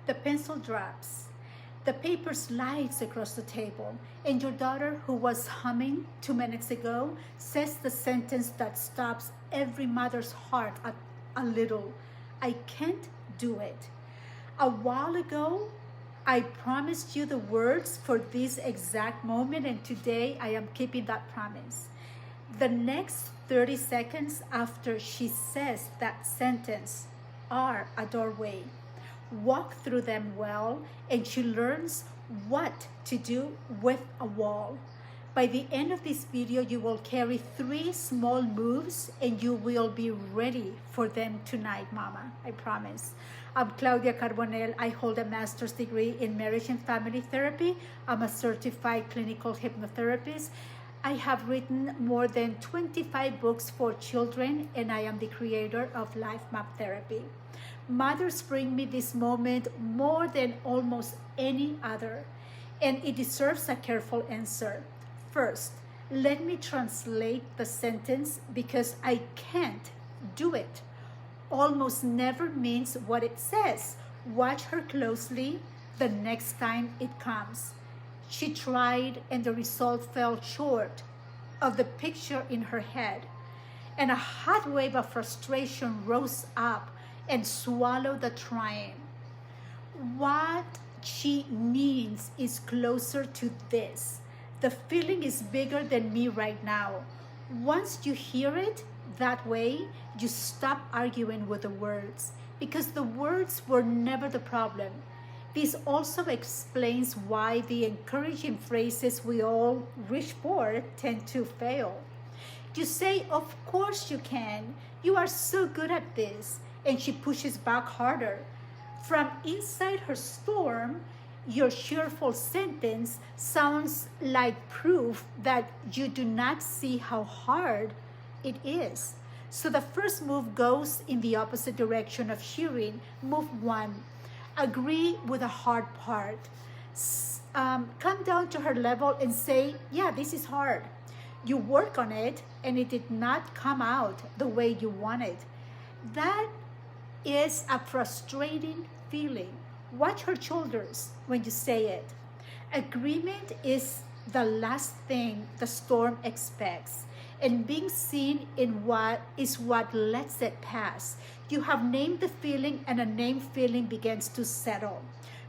The pencil drops. The paper slides across the table, and your daughter, who was humming 2 minutes ago, says the sentence that stops every mother's heart a little. I can't do it. A while ago, I promised you the words for this exact moment, and today I am keeping that promise. The next 30 seconds after she says that sentence are a doorway. Walk through them well, and she learns what to do with a wall. By the end of this video, you will carry 3 small moves and you will be ready for them tonight, Mama. I promise. I'm Claudia Carbonell. I hold a master's degree in marriage and family therapy. I'm a certified clinical hypnotherapist. I have written more than 25 books for children, and I am the creator of Life Map Therapy. Mothers bring me this moment more than almost any other, and it deserves a careful answer. First, let me translate the sentence because I can't do it. Almost never means what it says. Watch her closely the next time it comes. She tried and the result fell short of the picture in her head, and a hot wave of frustration rose up and swallowed the trying. What she means is closer to this. The feeling is bigger than me right now. Once you hear it that way, you stop arguing with the words, because the words were never the problem. This also explains why the encouraging phrases we all wish for tend to fail. You say, of course you can. You are so good at this. And she pushes back harder. From inside her storm, your cheerful sentence sounds like proof that you do not see how hard it is. So the first move goes in the opposite direction of cheering. Move 1. Agree with the hard part. Come down to her level and say, yeah, this is hard. You work on it and it did not come out the way you wanted. That is a frustrating feeling. Watch her shoulders when you say it. Agreement is the last thing the storm expects, and being seen in what lets it pass. You have named the feeling, and a named feeling begins to settle.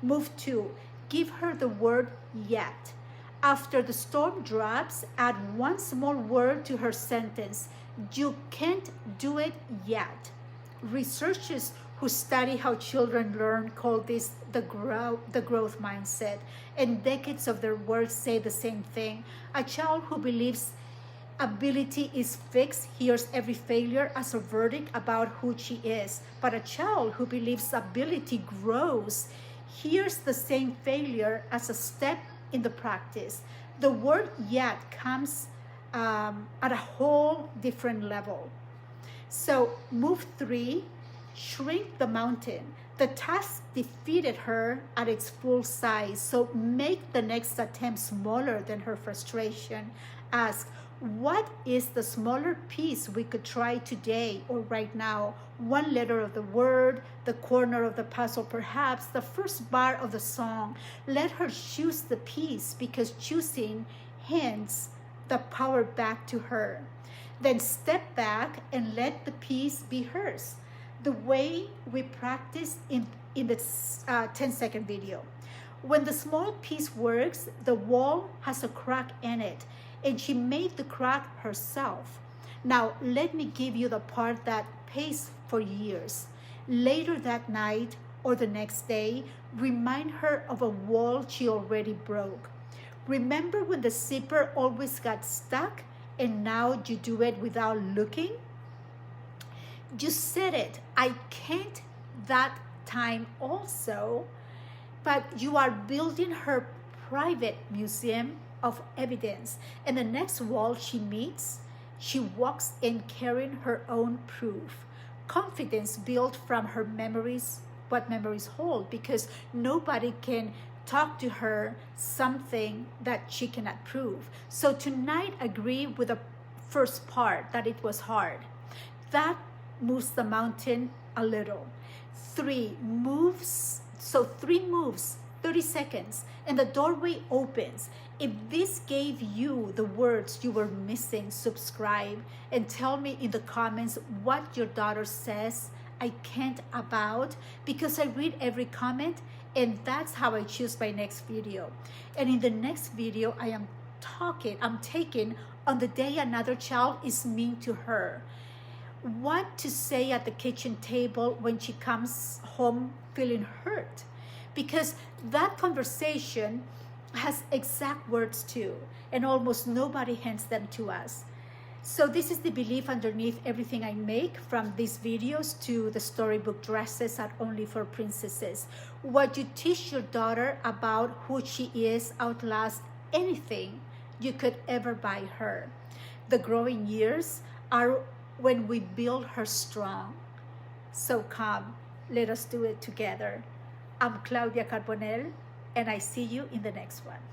Move 2. Give her the word yet. After the storm drops, add 1 small word to her sentence. You can't do it yet. Researchers who study how children learn call this the growth mindset, and decades of their work say the same thing. A child who believes ability is fixed hears every failure as a verdict about who she is, but a child who believes ability grows hears the same failure as a step in the practice. The word yet comes at a whole different level. So move 3, shrink the mountain. The task defeated her at its full size, so make the next attempt smaller than her frustration. Ask, what is the smaller piece we could try today or right now? 1 letter of the word, the corner of the puzzle, perhaps the first bar of the song. Let her choose the piece, because choosing hands the power back to her. Then step back and let the piece be hers, the way we practice in the 10-second video. When the small piece works, the wall has a crack in it, and she made the crack herself. Now, let me give you the part that pays for years. Later that night or the next day, remind her of a wall she already broke. Remember when the zipper always got stuck and now you do it without looking? You said it, I can't that time also, but you are building her private museum of evidence. And the next wall she meets, she walks in carrying her own proof. Confidence built from her memories, what memories hold, because nobody can talk to her something that she cannot prove. So tonight, agree with the first part, that it was hard. That moves the mountain a little. 3, So 3 moves, 30 seconds, and the doorway opens. If this gave you the words you were missing, subscribe and tell me in the comments what your daughter says I can't about, because I read every comment and that's how I choose my next video. And in the next video, I'm taking on the day another child is mean to her. What to say at the kitchen table when she comes home feeling hurt, because that conversation has exact words too, and almost nobody hands them to us. So this is the belief underneath everything I make, from these videos to the storybook dresses at Only for Princesses. What you teach your daughter about who she is outlasts anything you could ever buy her. The growing years are when we build her strong. So come, let us do it together. I'm Claudia Carbonell, and I see you in the next one.